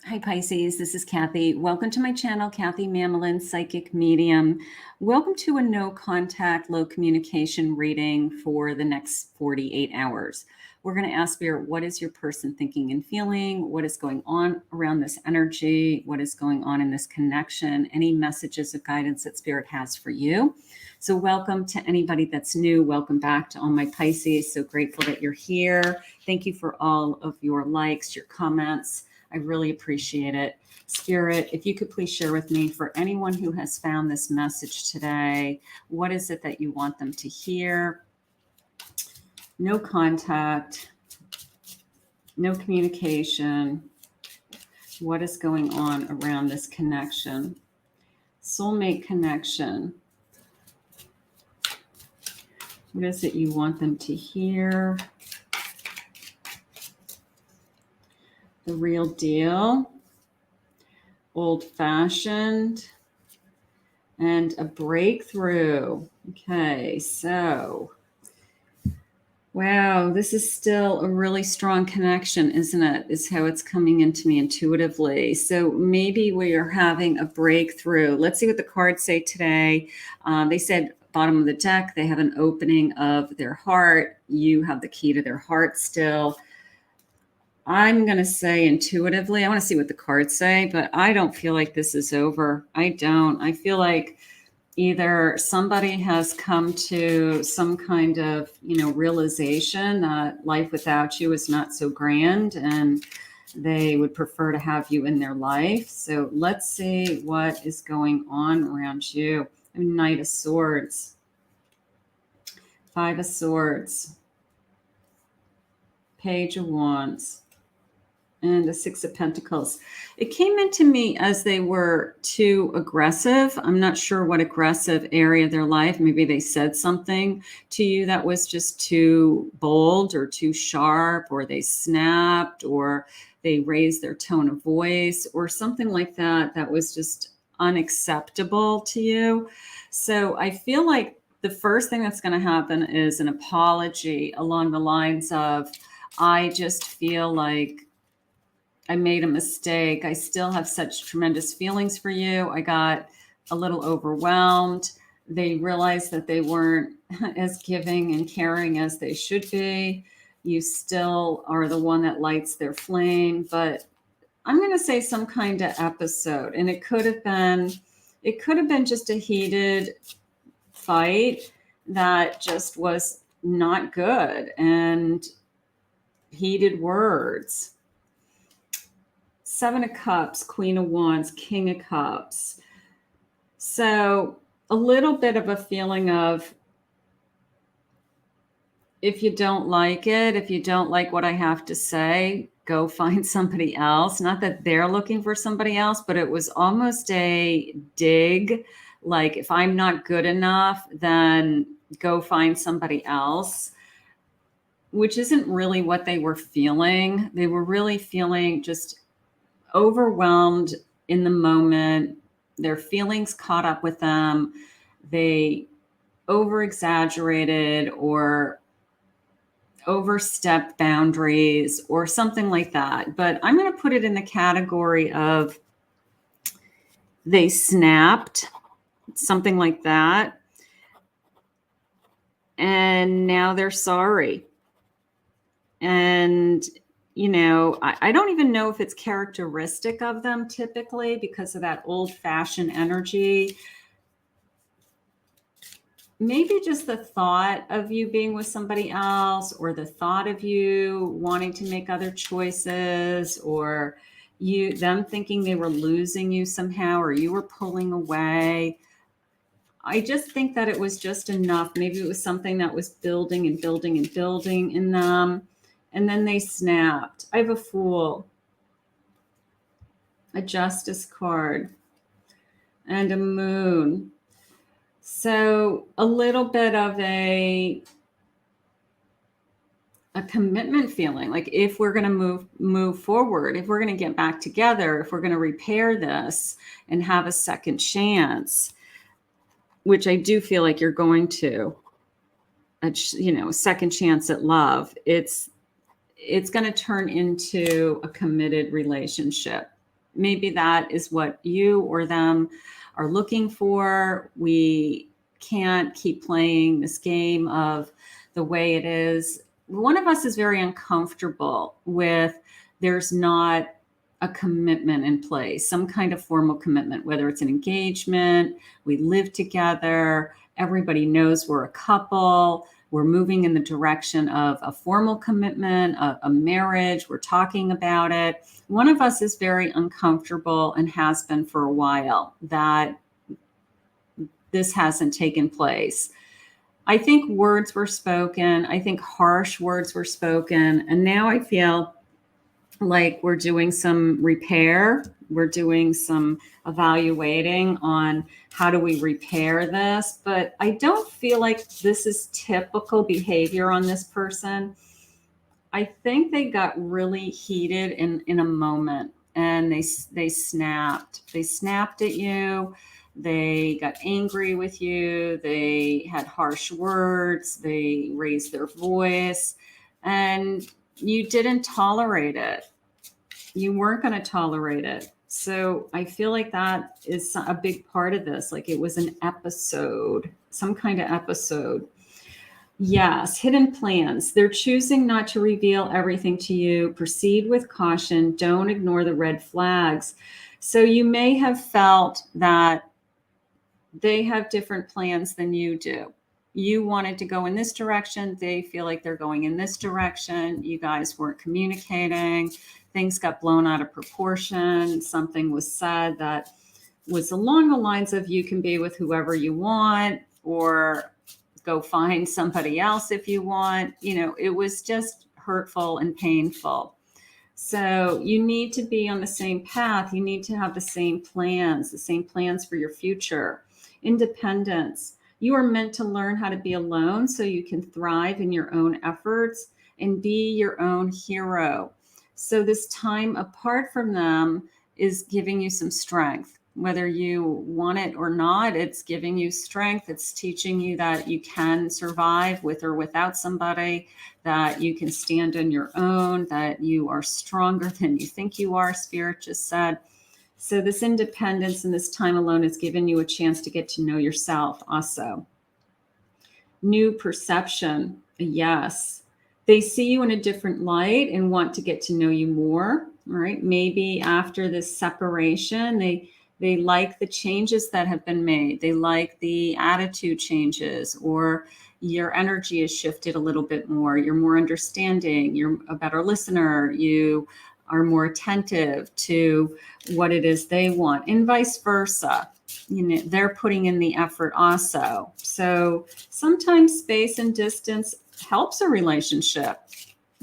Hi Pisces, this is Kathy. Welcome to my channel, Kathy Mamolen, Psychic Medium. Welcome to a no contact, low communication reading for the next 48 hours. We're going to ask Spirit, what is your person thinking and feeling? What is going on around this energy? What is going on in this connection? Any messages of guidance that Spirit has for you? So welcome to anybody that's new. Welcome back to all my Pisces. So grateful that you're here. Thank you for all of your likes, your comments. I really appreciate it. Spirit, if you could please share with me, for anyone who has found this message today, what is it that you want them to hear? No contact, no communication. What is going on around this connection? Soulmate connection. What is it you want them to hear? The real deal, old-fashioned, and a breakthrough. Okay, so, wow, this is still a really strong connection, isn't it? Is how it's coming into me intuitively. So maybe we are having a breakthrough. Let's see what the cards say today. They said, bottom of the deck, they have an opening of their heart. You have the key to their heart still. I'm going to say intuitively, I want to see what the cards say, but I don't feel like this is over. I don't. I feel like either somebody has come to some kind of, realization that life without you is not so grand and they would prefer to have you in their life. So let's see what is going on around you. Knight of Swords, Five of Swords, Page of Wands, and the Six of Pentacles. It came into me as they were too aggressive. I'm not sure what aggressive area of their life. Maybe they said something to you that was just too bold or too sharp, or they snapped, or they raised their tone of voice, or something like that that was just unacceptable to you. So I feel like the first thing that's going to happen is an apology along the lines of, I just feel like I made a mistake. I still have such tremendous feelings for you. I got a little overwhelmed. They realized that they weren't as giving and caring as they should be. You still are the one that lights their flame, but I'm going to say some kind of episode, and it could have been just a heated fight that just was not good, and heated words. Seven of Cups, Queen of Wands, King of Cups. So a little bit of a feeling of, if you don't like it, if you don't like what I have to say, go find somebody else. Not that they're looking for somebody else, but it was almost a dig. Like, if I'm not good enough, then go find somebody else, which isn't really what they were feeling. They were really feeling just overwhelmed in the moment. Their feelings caught up with them. They over-exaggerated or overstepped boundaries or something like that. But I'm going to put it in the category of they snapped, something like that. And now they're sorry. And I don't even know if it's characteristic of them typically because of that old-fashioned energy. Maybe just the thought of you being with somebody else, or the thought of you wanting to make other choices, or them thinking they were losing you somehow, or you were pulling away. I just think that it was just enough. Maybe it was something that was building and building and building in them. And then they snapped. I have a Fool, a Justice card, and a Moon. So a little bit of a commitment feeling. Like, if we're going to move forward, if we're going to get back together, if we're going to repair this and have a second chance, which I do feel like you're going to, a second chance at love, it's going to turn into a committed relationship. maybe that is what you or them are looking for. We can't keep playing this game of the way it is. One of us is very uncomfortable with there's not a commitment in place, some kind of formal commitment, whether it's an engagement, we live together, everybody knows we're a couple, we're moving in the direction of a formal commitment, a marriage, we're talking about it. One of us is very uncomfortable and has been for a while that this hasn't taken place. I think words were spoken. I think harsh words were spoken. And now I feel like we're doing some repair. We're doing some evaluating on how do we repair this. But I don't feel like this is typical behavior on this person. I think they got really heated in a moment, and they snapped. They snapped at you. They got angry with you. They had harsh words. They raised their voice, and you didn't tolerate it. You weren't going to tolerate it. So I feel like that is a big part of this. Like it was an episode, some kind of episode. Yes, hidden plans. They're choosing not to reveal everything to you. Proceed with caution. Don't ignore the red flags. So you may have felt that they have different plans than you do. You wanted to go in this direction. They feel like they're going in this direction. You guys weren't communicating. Things got blown out of proportion. Something was said that was along the lines of you can be with whoever you want, or go find somebody else if you want. You know, it was just hurtful and painful. So you need to be on the same path. You need to have the same plans for your future. Independence. You are meant to learn how to be alone so you can thrive in your own efforts and be your own hero. So this time apart from them is giving you some strength. Whether you want it or not, it's giving you strength. It's teaching you that you can survive with or without somebody, that you can stand on your own, that you are stronger than you think you are, Spirit just said. So this independence and this time alone has given you a chance to get to know yourself also. New perception. Yes. They see you in a different light and want to get to know you more. All right. Maybe after this separation, they like the changes that have been made. They like the attitude changes, or your energy is shifted a little bit more. You're more understanding. You're a better listener. You are more attentive to what it is they want, and vice versa. You know, they're putting in the effort also. So sometimes space and distance helps a relationship.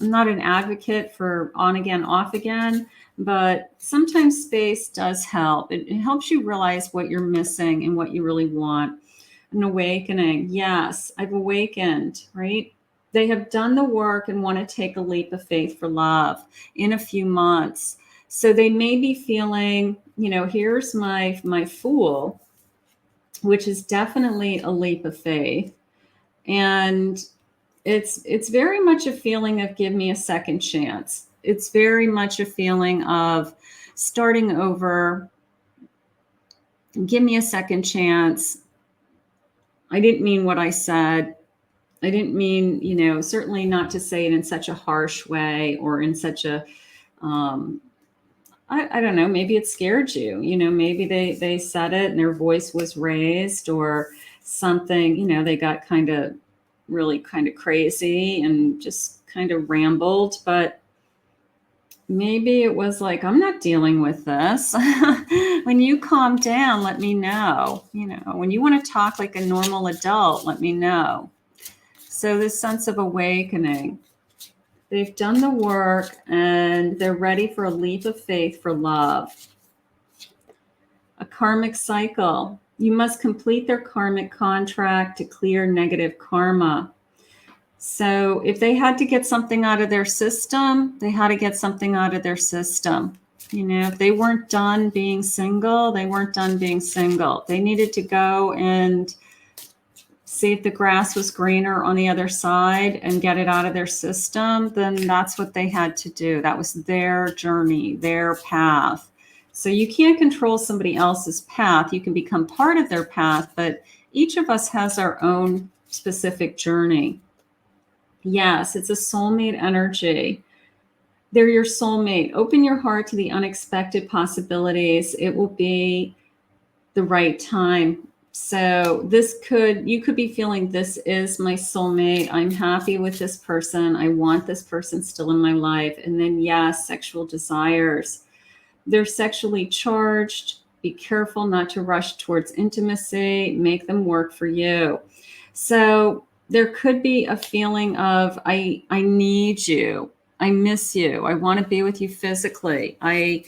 I'm not an advocate for on again, off again, but sometimes space does help. It helps you realize what you're missing and what you really want. An awakening. Yes, I've awakened, right? They have done the work and want to take a leap of faith for love in a few months. So they may be feeling, you know, here's my Fool, which is definitely a leap of faith. And it's very much a feeling of give me a second chance. It's very much a feeling of starting over. Give me a second chance. I didn't mean what I said. I didn't mean, you know, certainly not to say it in such a harsh way or in such a, I don't know, maybe it scared you. You know, maybe they said it and their voice was raised or something, you know, they got really kind of crazy and just kind of rambled. But maybe it was like, I'm not dealing with this. When you calm down, let me know. You know, when you want to talk like a normal adult, let me know. So this sense of awakening, they've done the work and they're ready for a leap of faith for love. A karmic cycle. You must complete their karmic contract to clear negative karma. So if they had to get something out of their system, they had to get something out of their system. You know, if they weren't done being single, they weren't done being single. They needed to go and see if the grass was greener on the other side and get it out of their system, then that's what they had to do. That was their journey, their path. So you can't control somebody else's path. You can become part of their path, but each of us has our own specific journey. Yes, it's a soulmate energy. They're your soulmate. Open your heart to the unexpected possibilities. It will be the right time. So you could be feeling, this is my soulmate. I'm happy with this person. I want this person still in my life. And then, yes, sexual desires. They're sexually charged. Be careful not to rush towards intimacy. Make them work for you. So there could be a feeling of, I need you. I miss you. I want to be with you physically. I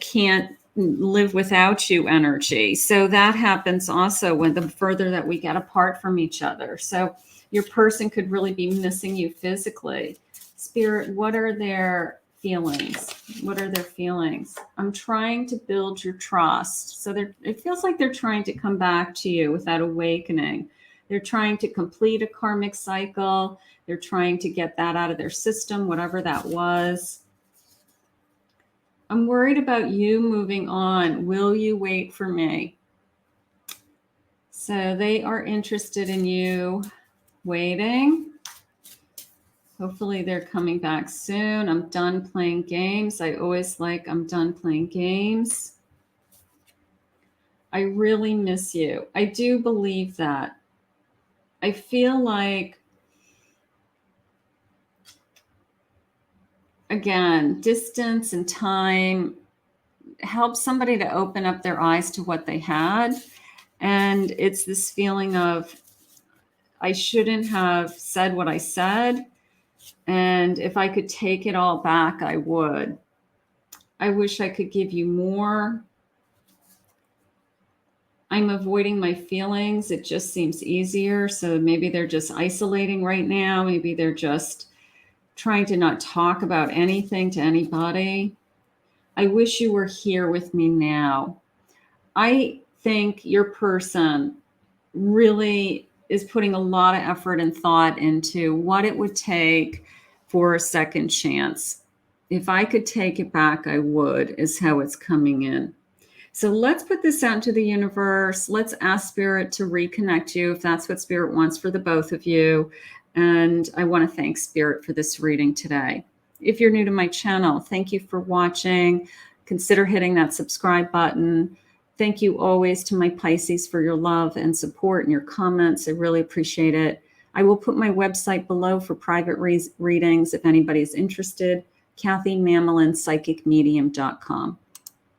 can't live without you energy. So that happens also when the further that we get apart from each other. So your person could really be missing you physically. Spirit, what are their feelings? What are their feelings? I'm trying to build your trust. So it feels like they're trying to come back to you with that awakening. They're trying to complete a karmic cycle. They're trying to get that out of their system, whatever that was. I'm worried about you moving on. Will you wait for me? So they are interested in you waiting. Hopefully they're coming back soon. I'm done playing games. I always like, I'm done playing games. I really miss you. I do believe that. I feel like, again, distance and time helps somebody to open up their eyes to what they had. And it's this feeling of, I shouldn't have said what I said. And if I could take it all back, I would. I wish I could give you more. I'm avoiding my feelings. It just seems easier. So maybe they're just isolating right now. Maybe they're just trying to not talk about anything to anybody. I wish you were here with me now. I think your person really is putting a lot of effort and thought into what it would take for a second chance. If I could take it back, I would, is how it's coming in. So let's put this out into the universe. Let's ask Spirit to reconnect you if that's what Spirit wants for the both of you. And I want to thank Spirit for this reading today. If you're new to my channel, thank you for watching. Consider hitting that subscribe button. Thank you always to my Pisces for your love and support and your comments. I really appreciate it. I will put my website below for private readings if anybody's interested. KathyMamolenPsychicMedium.com.